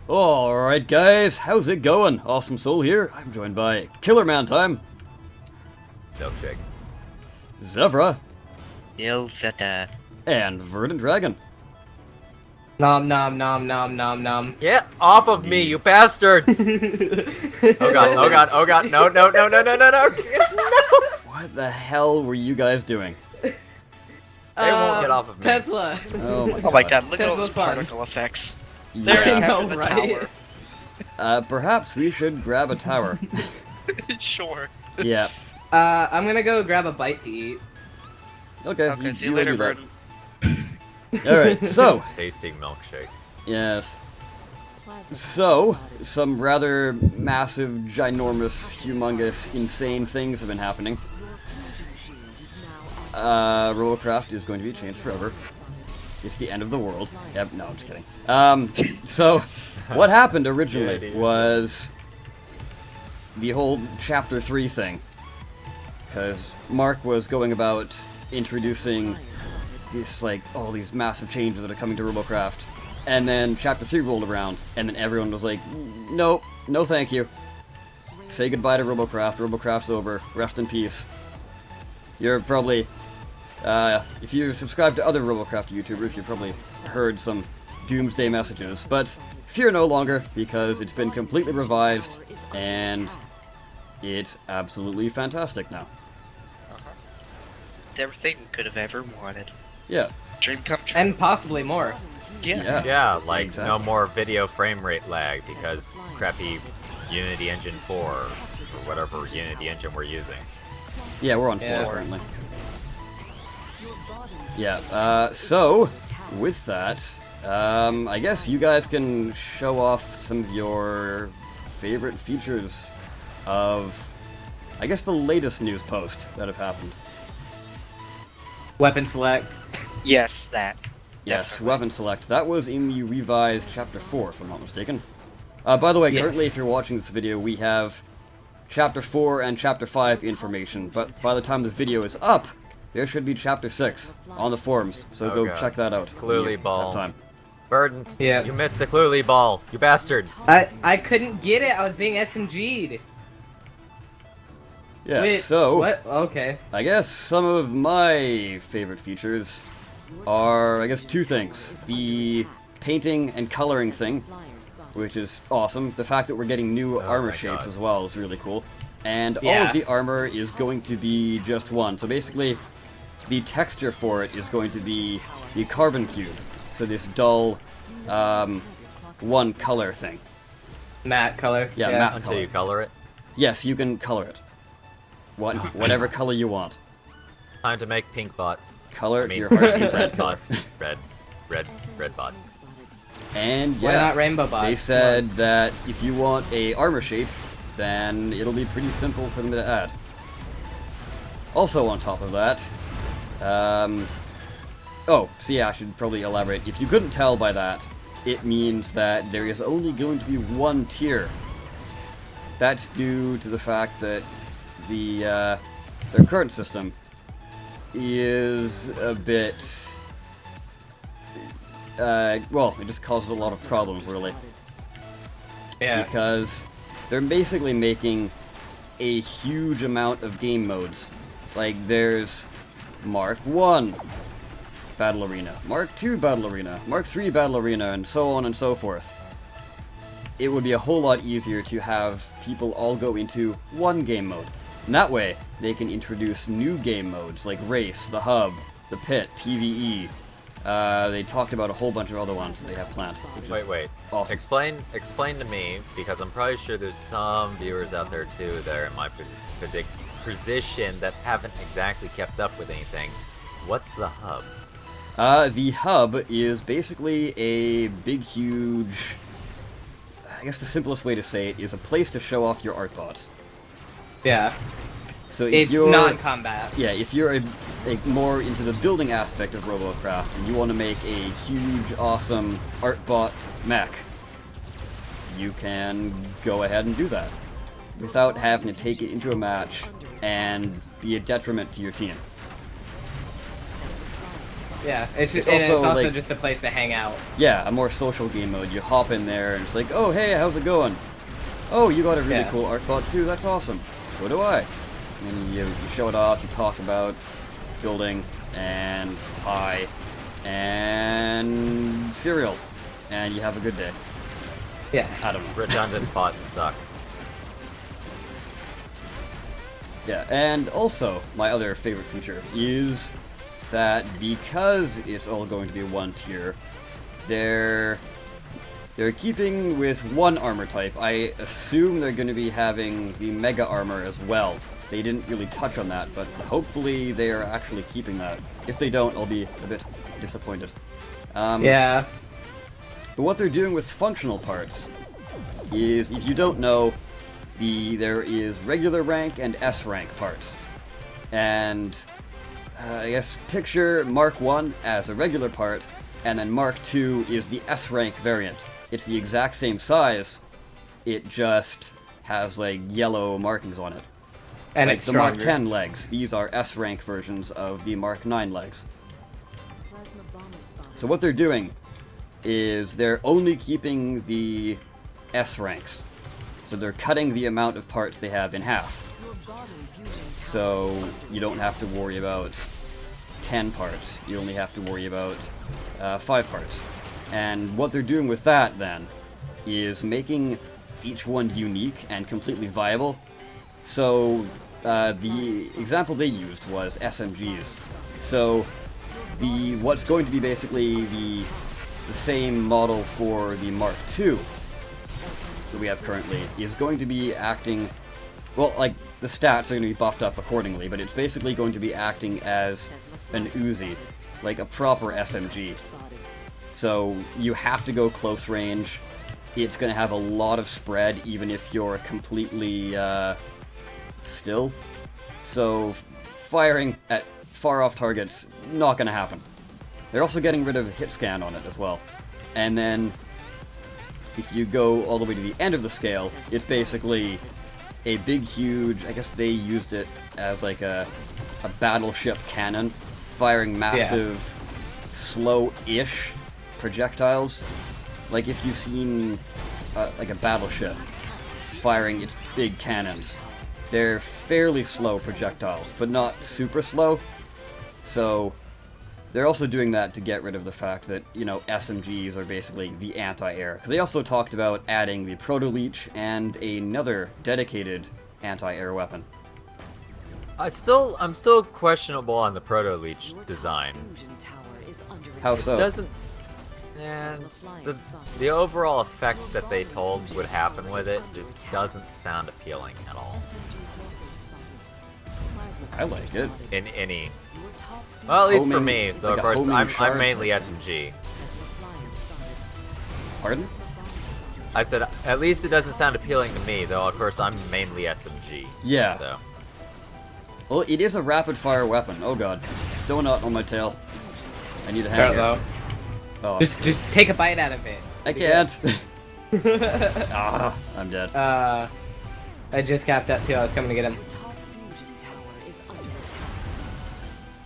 Alright guys, how's it going? Awesome Soul here. I'm joined by Killer Man Time. Milkshake. Zevra. Zeta. And Verdant Dragon. Nom nom nom nom nom nom. Get off of me, you bastards! Oh god, oh god, oh god, no, no, no, no, no, no, no! What the hell were you guys doing? They won't get off of me. Tesla. Oh my god. Oh my god, look at all those Tesla's fun. particle effects. There Yeah. you I know, have the right? Perhaps we should grab a tower. tower. Sure. Yeah. I'm gonna go grab a bite to eat. Okay, Okay, see you go later, do that. Burden. Alright, so, Tasty milkshake. yes. So, some rather massive, ginormous, humongous, insane things have been happening. Robocraft is going to be changed forever. It's the end of the world. Yep, no, I'm just kidding. So, what happened originally was the whole Chapter 3 thing. Because Mark was going about introducing this, like, all these massive changes that are coming to Robocraft. And then Chapter 3 rolled around, and then everyone was like, nope, no thank you. Say goodbye to Robocraft, Robocraft's over, rest in peace. You're probably, if you subscribe to other Robocraft YouTubers, you've probably heard some doomsday messages, but fear no longer, because it's been completely revised, and it's absolutely fantastic now. It's everything we could have ever wanted. Yeah. Dream come true. And possibly more. Yeah. Yeah, like Exactly. no more video frame rate lag because crappy Unity Engine 4 or whatever Unity engine we're using. Yeah, we're on 4 Yeah. currently. Yeah, so, with that, I guess you guys can show off some of your favorite features of, I guess, the latest news post that have happened. Weapon select. Yes, that. Yes, Definitely. weapon select. That was in the revised Chapter 4, if I'm not mistaken. By the way, Yes. currently, if you're watching this video, we have Chapter 4 and Chapter 5 information, but by the time the video is up, there should be Chapter 6 on the forums, so Oh go God. check that out. when Clearly you have ball. time. Burden, Yeah. you missed the Clearly ball, you bastard! I couldn't get it. I was being SMG'd. Yeah, Wait, so, what? Okay. I guess some of my favorite features are, I guess, two things. The painting and coloring thing, which is awesome. The fact that we're getting new armor thank shapes God. as well is really cool. And all Yeah. of the armor is going to be just one. So basically, the texture for it is going to be the carbon cube. So this dull, one color thing. Matte color. Yeah, matte Until color. you color it. Yes, you can color it. Whatever color you want. Time to make pink bots. Color I it to mean, your heart's red content. bots. Red bots. And Why yeah, not rainbow bots? they said that if you want a armor shape, then it'll be pretty simple for them to add. Also on top of that, oh, so yeah, I should probably elaborate. If you couldn't tell by that, it means that there is only going to be one tier. That's due to the fact that their current system is a bit, well, it just causes a lot of problems, really. Yeah. Because they're basically making a huge amount of game modes. Like, there's Mark 1 Battle Arena, Mark 2 Battle Arena, Mark 3 Battle Arena, and so on and so forth. It would be a whole lot easier to have people all go into one game mode. And that way, they can introduce new game modes like Race, the Hub, the Pit, PvE. They talked about a whole bunch of other ones that they have planned. Which is Wait. awesome. Explain to me, because I'm probably sure there's some viewers out there too that are in my position that haven't exactly kept up with anything. What's the hub? The hub is basically a big, huge... I guess the simplest way to say it is a place to show off your art bots. Yeah. So if It's you're... non-combat. Yeah, if you're more into the building aspect of Robocraft and you want to make a huge, awesome art bot mech, you can go ahead and do that without having to take it into a match and be a detriment to your team. Yeah, it's It's and it's also, also like- just a place to hang out. Yeah, a more social game mode. You hop in there and it's like, oh hey, how's it going? Oh, you got a really Yeah. cool art bot too. That's awesome. So do I. And you show it off. You talk about building and pie and cereal, and you have a good day. Yes. I don't know. Redundant bots suck. Yeah, and also my other favorite feature is that because it's all going to be one tier, they're keeping with one armor type. I assume they're going to be having the mega armor as well. They didn't really touch on that, but hopefully they are actually keeping that. If they don't, I'll be a bit disappointed. Yeah. But what they're doing with functional parts is, if you don't know, there is regular rank and S rank parts. And I guess picture Mark 1 as a regular part, and then Mark 2 is the S rank variant. It's the exact same size, it just has like yellow markings on it. And Like it's the Mark stronger. 10 legs, these are S rank versions of the Mark 9 legs. So what they're doing is they're only keeping the S ranks. So they're cutting the amount of parts they have in half. So you don't have to worry about 10 parts. You only have to worry about 5 parts. And what they're doing with that then is making each one unique and completely viable. So the example they used was SMGs. So what's going to be basically the same model for the Mark II that we have currently is going to be acting, well, like the stats are going to be buffed up accordingly, but it's basically going to be acting as an Uzi, like a proper SMG. So you have to go close range. It's going to have a lot of spread even if you're completely still. So firing at far off targets, not going to happen. They're also getting rid of hit scan on it as well. And then if you go all the way to the end of the scale, it's basically a big, huge, I guess they used it as like a battleship cannon, firing massive, slow-ish projectiles. Like if you've seen like a battleship firing its big cannons, they're fairly slow projectiles, but not super slow. So they're also doing that to get rid of the fact that, you know, SMGs are basically the anti-air. Because they also talked about adding the Proto-Leech and another dedicated anti-air weapon. I'm still questionable on the Proto-Leech design. How so? Doesn't and the overall effect that they told would happen with it just doesn't sound appealing at all. I liked it. In any, well, at least for Homing- me. Though like of a course, homing I'm shard mainly type. SMG. Pardon? I said at least it doesn't sound appealing to me, though. Of course, I'm mainly SMG. Yeah. So Well, it is a rapid-fire weapon. Oh god. Donut on my tail. I need a There, hanger. though. Oh, Just take a bite out of it. I can't. Ah, I'm dead. I just capped up too. I was coming to get him.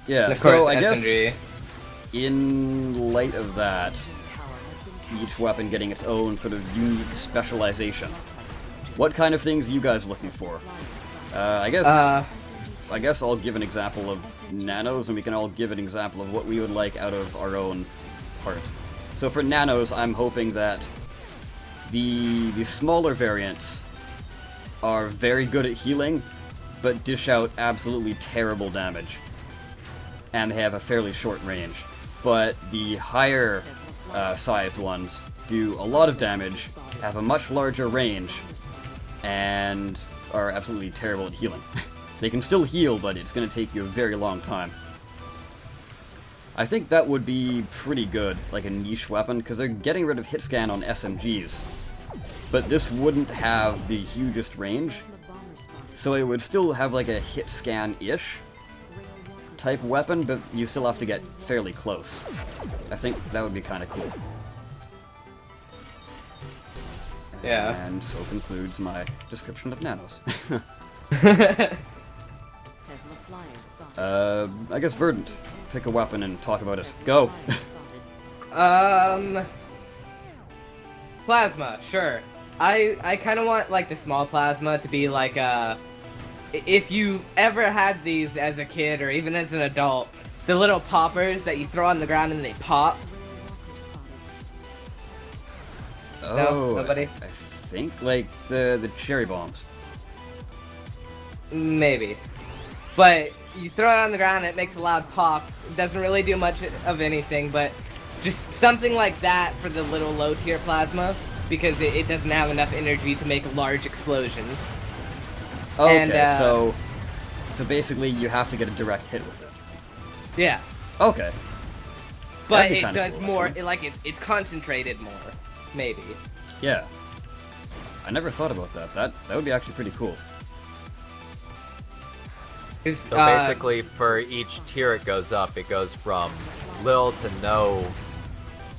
Yeah, And of course, so I SMG. guess in light of that, each weapon getting its own sort of unique specialization. What kind of things are you guys looking for? I guess I'll give an example of nanos, and we can all give an example of what we would like out of our own part. So for nanos, I'm hoping that the smaller variants are very good at healing, but dish out absolutely terrible damage. And they have a fairly short range. But the higher sized ones do a lot of damage, have a much larger range, and are absolutely terrible at healing. They can still heal, but it's going to take you a very long time. I think that would be pretty good, like a niche weapon, because they're getting rid of hit scan on SMGs. But this wouldn't have the hugest range, so it would still have like a hit scan-ish type weapon, but you still have to get fairly close. I think that would be kind of cool. Yeah. And so concludes my description of nanos. I guess Verdant. pick a weapon and talk about it. Go! Plasma, sure. I kind of want, like, the small plasma to be like, if you ever had these as a kid or even as an adult, the little poppers that you throw on the ground and they pop. Oh, No? Nobody? I think, like, the cherry bombs. Maybe. But you throw it on the ground and it makes a loud pop. It doesn't really do much of anything, but just something like that for the little low-tier plasma, because it doesn't have enough energy to make a large explosion. Okay, And, so basically you have to get a direct hit with it. Yeah. Okay. But That'd be it kinda does cool, more, actually. it's concentrated more. Maybe. Yeah. I never thought about that. That would be actually pretty cool. 'Cause, So basically, for each tier it goes up, it goes from little to no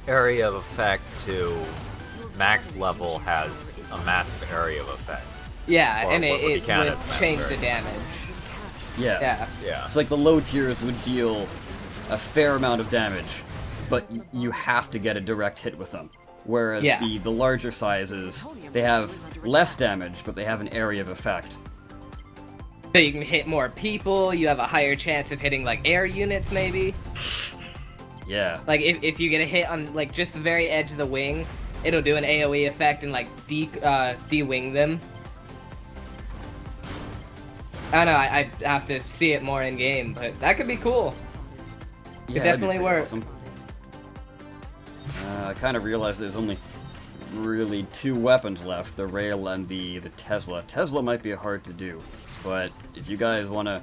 area of effect to max level has a massive area of effect. yeah, or and what would be it counted would as change master. the damage. Yeah. Yeah. Yeah. It's like the low tiers would deal a fair amount of damage, but you have to get a direct hit with them. Whereas Yeah. the larger sizes, they have less damage, but they have an area of effect. So you can hit more people, you have a higher chance of hitting, like, air units, maybe. Yeah. Like, if you get a hit on, like, just the very edge of the wing, it'll do an AoE effect and, like, de-wing them. I don't know, I'd have to see it more in-game, but that could be cool. Yeah, that'd be definitely pretty work. awesome. I kind of realized there's only really 2 weapons left, the rail and the Tesla. Tesla might be hard to do, but if you guys want to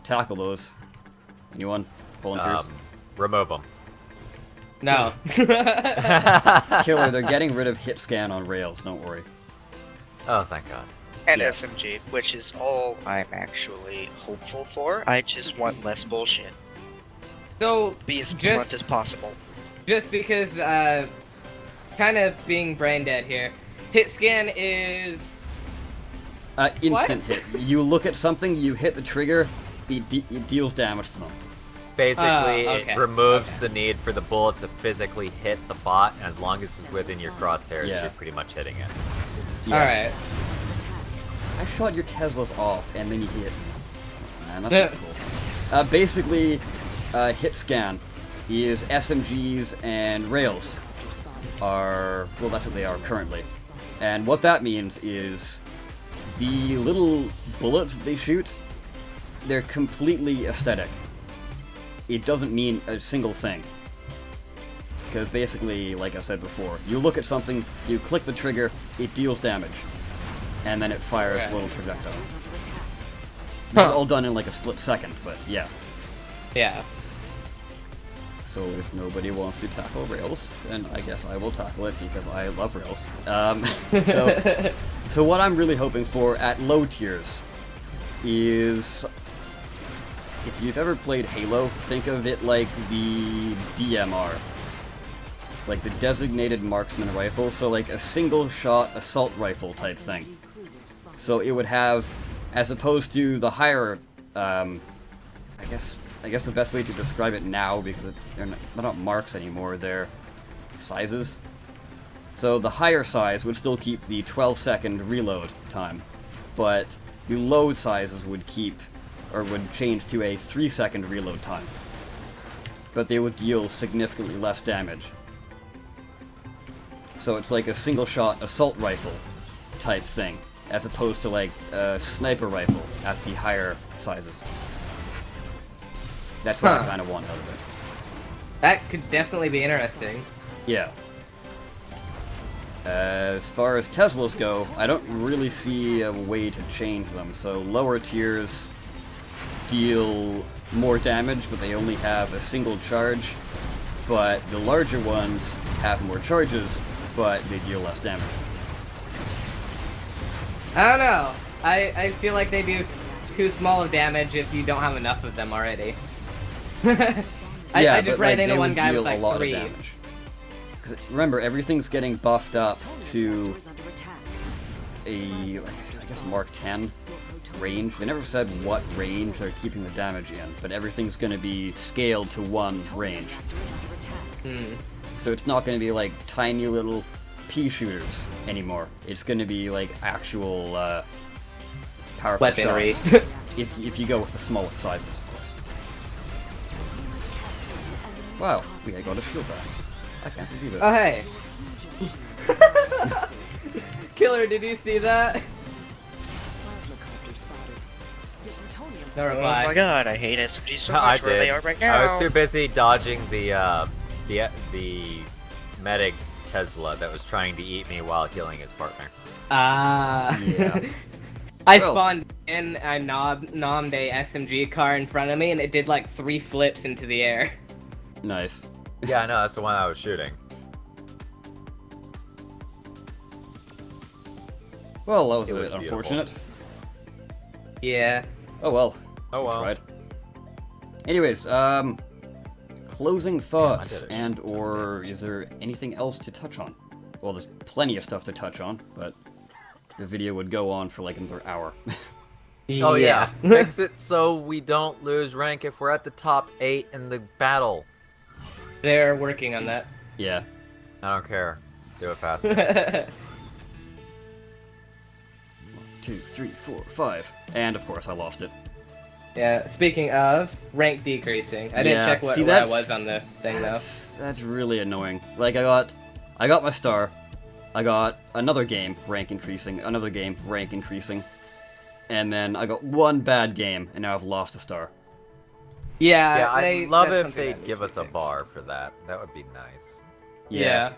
tackle those, anyone? Volunteers? Remove them. No. Killer, they're getting rid of hit scan on rails, don't worry. Oh, thank God. And Yeah. SMG, which is all I'm actually hopeful for. I just want less bullshit. So, Be as Just- blunt as possible. just because, kind of being brain dead here, hit scan is... Instant hit. You look at something, you hit the trigger, it deals damage to them. Basically, okay, it removes the need for the bullet to physically hit the bot. As long as it's within your crosshairs, Yeah. you're pretty much hitting it. Alright. I shot your Teslas off, and then you hit. Man, that's pretty cool. Basically, hit scan is SMGs and rails are, well, that's what they are currently. And what that means is the little bullets that they shoot, they're completely aesthetic. It doesn't mean a single thing. Because basically, like I said before, you look at something, you click the trigger, it deals damage. And then it fires Okay. little projectiles. This is all done in like a split second, but yeah. Yeah. So if nobody wants to tackle rails, then I guess I will tackle it because I love rails. So what I'm really hoping for at low tiers is, if you've ever played Halo, think of it like the DMR. Like the designated marksman rifle, so like a single shot assault rifle type thing. So it would have, as opposed to the higher, I guess the best way to describe it now, because they're not marks anymore, they're sizes. So the higher size would still keep the 12-second reload time, but the low sizes would keep, or would change to a 3-second reload time. But they would deal significantly less damage. So it's like a single shot assault rifle type thing, as opposed to like a sniper rifle at the higher sizes. That's what I kind of want out of it. That could definitely be interesting. Yeah. As far as Teslas go, I don't really see a way to change them. So lower tiers deal more damage, but they only have a single charge. But the larger ones have more charges, but they deal less damage. I don't know. I feel like they do too small of damage if you don't have enough of them already. I just ran into one guy with like 3. Because remember, everything's getting buffed up to a, I guess, Mark 10. range. They never said what range they're keeping the damage in, but everything's going to be scaled to one range. So it's not going to be like tiny little pea shooters anymore. It's going to be like actual powerful Weaponry. shots. if you go with the smallest sizes, of course. Wow, we got a shield back. I can't believe it. Oh, hey. Killer, did you see that? No Oh reply. my god, I hate SMGs so I much where did. they are right now. I was too busy dodging the medic Tesla that was trying to eat me while killing his partner. Yeah. I Well- spawned in, I nommed a SMG car in front of me, and it did like 3 flips into the air. Nice. Yeah, I know, that's the one I was shooting. Well, that was It a was bit beautiful. unfortunate. Yeah. Oh well. Oh well. Right. Anyways, closing thoughts, did it. and or is there anything else to touch on? Well, there's plenty of stuff to touch on, but the video would go on for like another hour. Oh yeah. Fix it so we don't lose rank if we're at the top 8 in the battle. They're working on that. Yeah. I don't care. Do it faster. 2, 3, 4, 5, and of course I lost it. Yeah, speaking of, rank decreasing. I didn't Yeah, check see, where I that's- was on the thing, though. That's really annoying. Like I got my star, I got another game rank increasing, another game rank increasing, and then I got one bad game, and now I've lost a star. Yeah, Yeah, I'd love that's if something they'd that give needs us to a be bar for that. That would be nice. fixed. Yeah.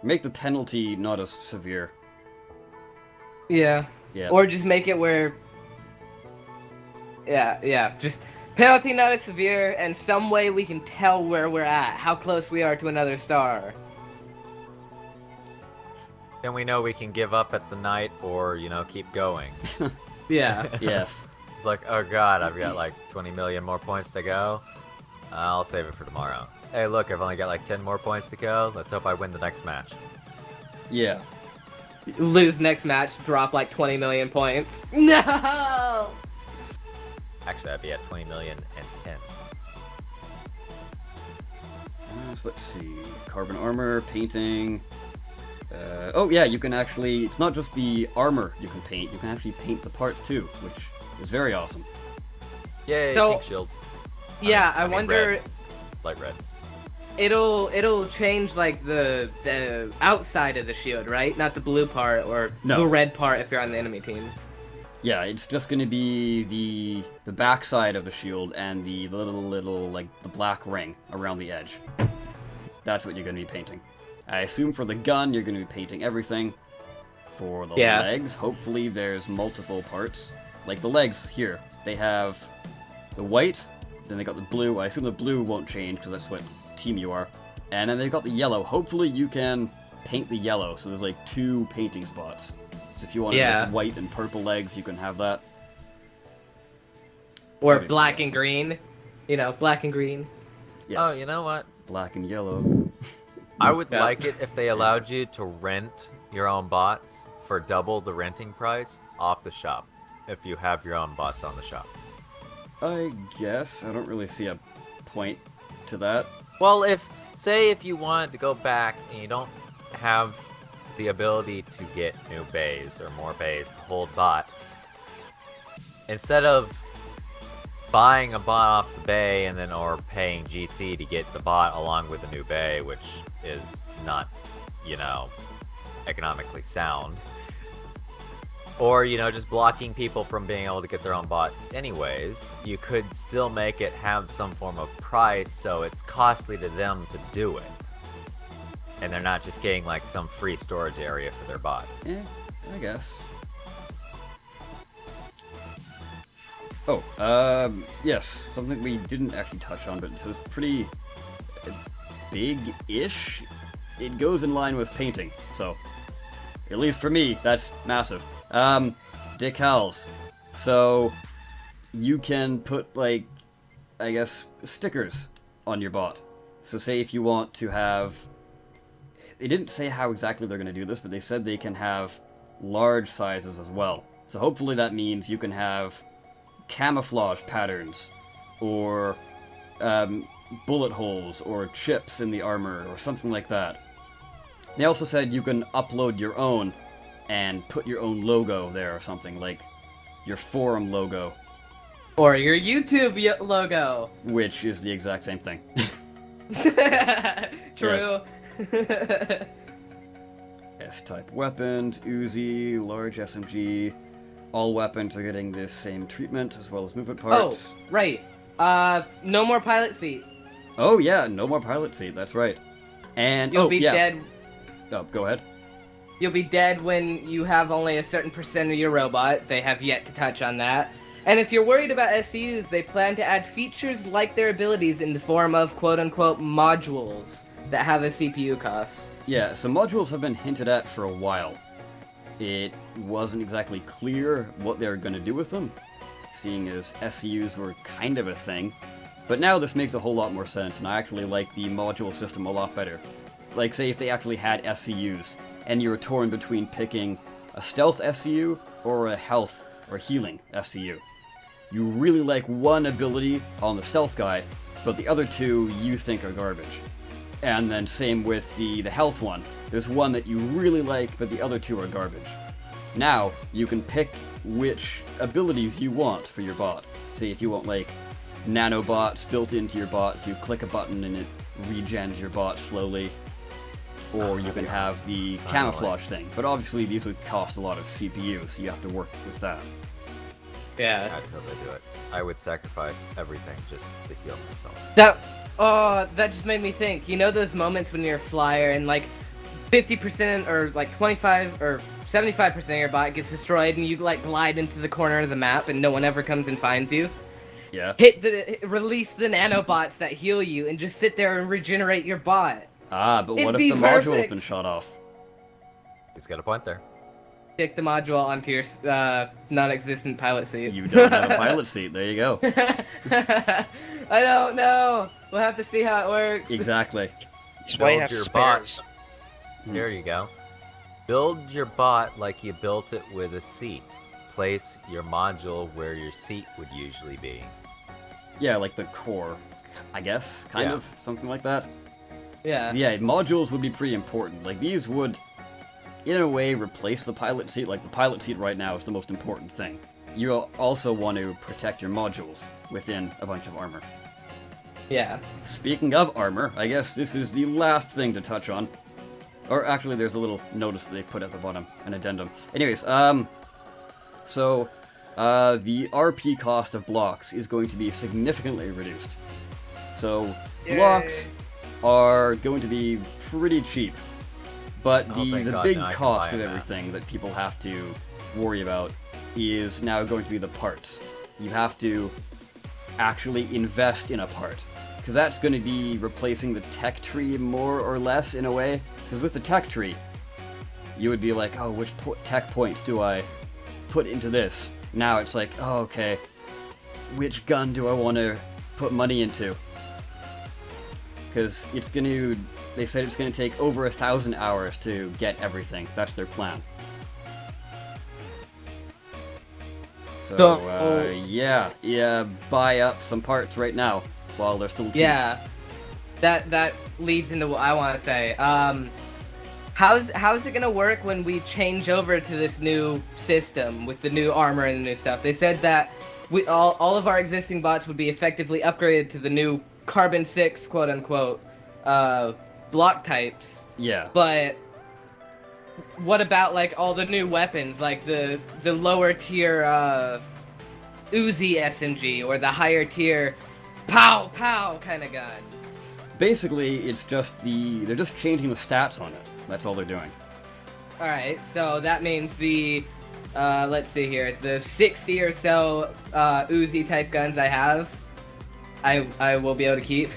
Make the penalty not as severe. Yeah. Yeah. Or just make it where... Yeah, just penalty not as severe, and some way we can tell where we're at, how close we are to another star. Then we know we can give up at the night or, you know, keep going. Yeah. Yes. It's like, oh god, I've got like 20 million more points to go. I'll save it for tomorrow. Hey, look, I've only got like 10 more points to go. Let's hope I win the next match. Yeah. Lose next match, drop like 20 million points. No! Actually, I'd be at 20 million and 10. So let's see. Carbon armor, painting. Oh yeah, you can actually, it's not just the armor you can paint, you can actually paint the parts too, which is very awesome. Yay, So- pink shields. Yeah, I I mean wonder... red. Light red. It'll change like the outside of the shield, right? Not the blue part or No. the red part if you're on the enemy team. Yeah, it's just going to be the backside of the shield and the little like the black ring around the edge. That's what you're going to be painting. I assume for the gun you're going to be painting everything. For the Yeah. legs, hopefully there's multiple parts. Like the legs here, they have the white, then they got the blue. I assume the blue won't change because that's what team you are. And then they've got the yellow. Hopefully you can paint the yellow, so there's like 2 painting spots. So if you want like, white and purple legs, you can have that. Or That'd be black awesome. and green. You know, black and green. Yes. Oh, you know what? Black and yellow. I would Yeah. like it if they allowed you to rent your own bots for double the renting price off the shop if you have your own bots on the shop. I guess. I don't really see a point to that. Well, if you wanted to go back and you don't have the ability to get new bays or more bays to hold bots, instead of buying a bot off the bay and then or paying GC to get the bot along with the new bay, which is not, you know, economically sound, or, you know, just blocking people from being able to get their own bots anyways, you could still make it have some form of price so it's costly to them to do it. And they're not just getting like some free storage area for their bots. Yeah, I guess. Oh, yes, something we didn't actually touch on, but it's pretty big-ish. It goes in line with painting, so at least for me, that's massive. Decals. So you can put like, I guess, stickers on your bot. So say if you want to have, they didn't say how exactly they're going to do this, but they said they can have large sizes as well. So hopefully that means you can have camouflage patterns, or bullet holes, or chips in the armor, or something like that. They also said you can upload your own and put your own logo there or something, like your forum logo. Or your YouTube logo. Which is the exact same thing. True. S-type weapons, Uzi, large SMG. All weapons are getting this same treatment, as well as movement parts. Oh, right. No more pilot seat. Oh yeah, no more pilot seat, that's right. And, You'll be dead. Oh, go ahead. You'll be dead when you have only a certain percent of your robot. They have yet to touch on that. And if you're worried about SCUs, they plan to add features like their abilities in the form of quote-unquote modules that have a CPU cost. Yeah, so modules have been hinted at for a while. It wasn't exactly clear what they were going to do with them, seeing as SCUs were kind of a thing. But now this makes a whole lot more sense, and I actually like the module system a lot better. Like, say if they actually had SCUs, and you were torn between picking a stealth SCU or a health or healing SCU. You really like one ability on the stealth guy, but the other two you think are garbage. And then same with the health one. There's one that you really like, but the other two are garbage. Now, you can pick which abilities you want for your bot. Say if you want, like, nanobots built into your bot, so you click a button and it regens your bot slowly. Or you can have the camouflage thing. But obviously these would cost a lot of CPU, so you have to work with that. Yeah. I'd totally do it. I would sacrifice everything just to heal myself. That just made me think. You know those moments when you're a flyer and like 50% or like 25 or 75% of your bot gets destroyed and you like glide into the corner of the map and no one ever comes and finds you? Yeah. Release the nanobots that heal you and just sit there and regenerate your bot. Ah, but what It'd if be the module's perfect. been shot off? He's got a point there. Stick the module onto your non-existent pilot seat. You don't have a pilot seat, there you go. I don't know. We'll have to see how it works. Exactly. That's why I Build have your spares. There you go. Build your bot like you built it with a seat. Place your module where your seat would usually be. Yeah, like the core, I guess, kind Yeah. of, something like that. Yeah. Yeah, modules would be pretty important. Like, these would, in a way, replace the pilot seat. Like, the pilot seat right now is the most important thing. You also want to protect your modules within a bunch of armor. Yeah. Speaking of armor, I guess this is the last thing to touch on. Or actually, there's a little notice that they put at the bottom, an addendum. Anyways, so the RP cost of blocks is going to be significantly reduced. So, blocks are going to be pretty cheap. But Oh, thank the God, big now I can cost buy of a mask. everything that people have to worry about is now going to be the parts. You have to actually invest in a part. Because that's going to be replacing the tech tree more or less in a way. Because with the tech tree, you would be like, oh, which tech points do I put into this? Now it's like, oh, okay, which gun do I want to put money into? Because it's going to, they said it's going to take over 1,000 hours to get everything. That's their plan. So, yeah, buy up some parts right now while they're still cheap. Yeah. That leads into what I want to say. How's it gonna work when we change over to this new system with the new armor and the new stuff? They said that all of our existing bots would be effectively upgraded to the new Carbon 6 quote unquote block types. Yeah. But what about like all the new weapons, like the lower tier Uzi SMG or the higher tier pow pow kind of gun? Basically, it's just they're just changing the stats on it. That's all they're doing. Alright, so that means the, let's see here, the 60 or so Uzi type guns I have, I will be able to keep.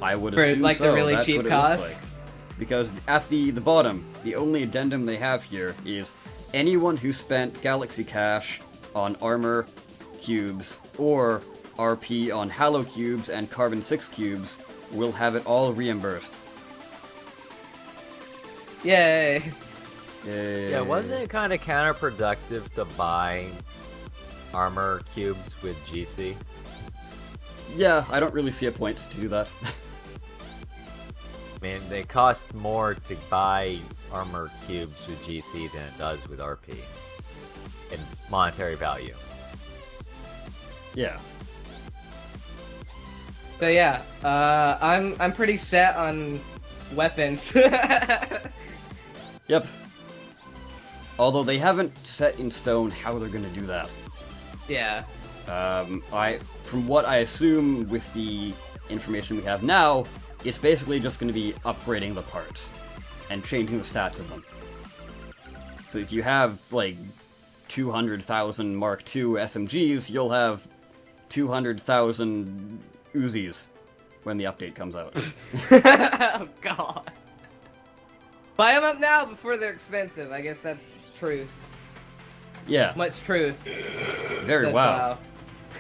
I would For, assume like, the so. really That's cheap what it cost? looks like. Because at the bottom, the only addendum they have here is anyone who spent Galaxy Cash on armor cubes or RP on Halo cubes and Carbon 6 cubes will have it all reimbursed. Yay! Yeah, wasn't it kind of counterproductive to buy armor cubes with GC? Yeah, I don't really see a point to do that. I mean, they cost more to buy armor cubes with GC than it does with RP in monetary value. Yeah. So yeah, I'm pretty set on weapons. Yep. Although they haven't set in stone how they're gonna do that. Yeah. From what I assume with the information we have now, it's basically just gonna be upgrading the parts and changing the stats of them. So if you have like 200,000 Mark II SMGs, you'll have 200,000 Uzis when the update comes out. Oh god. Buy them up now before they're expensive. I guess that's truth. Yeah. Much truth. Very That's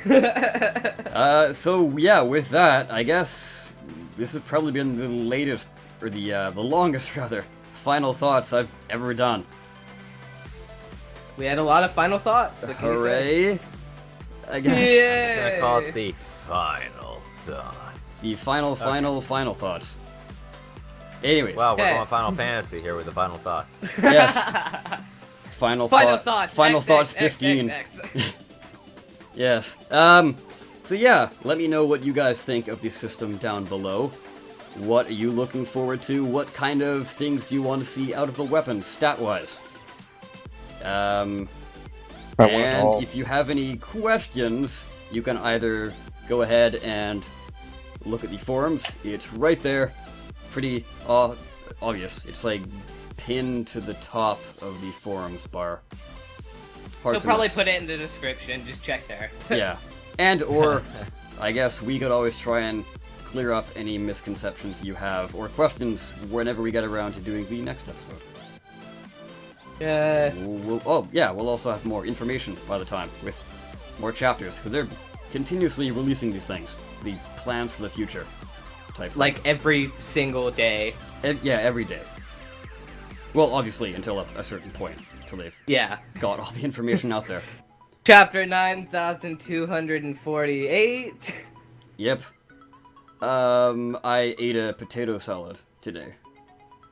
wow. So yeah, with that, I guess this has probably been the latest, or the longest rather, final thoughts I've ever done. We had a lot of final thoughts. What can you say? Hooray! I guess. I'm gonna call it the final thoughts. The final thoughts. Anyways. Wow, we're Okay. going Final Fantasy here with the final thoughts. Yes. Final thoughts. Final X, thoughts X, X, 15. X, X. Yes. So yeah, let me know what you guys think of the system down below. What are you looking forward to? What kind of things do you want to see out of the weapons, stat-wise? And if you have any questions, you can either go ahead and look at the forums. It's right there. Pretty obvious. It's like pinned to the top of the forums bar. Hard He'll to probably miss. put it in the description. Just check there. Yeah. And or I guess we could always try and clear up any misconceptions you have or questions whenever we get around to doing the next episode. Yeah. We'll also have more information by the time with more chapters because they're continuously releasing these things, the plans for the future type thing. Like every single day. Yeah, every day. Well, obviously until a certain point, until they've Yeah. got all the information out there. Chapter 9248. Yep. I ate a potato salad today.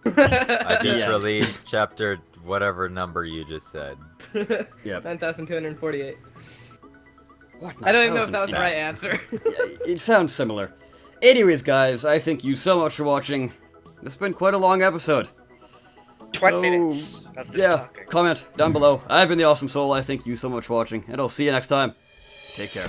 I just Yeah. released chapter whatever number you just said. Yep. 9248. What? I don't even know if that was the Yeah. right answer. It sounds similar. Anyways, guys, I thank you so much for watching. This has been quite a long episode. 20 minutes of this Yeah, talking. comment down below. I've been the Awesome Soul. I thank you so much for watching, and I'll see you next time. Take care.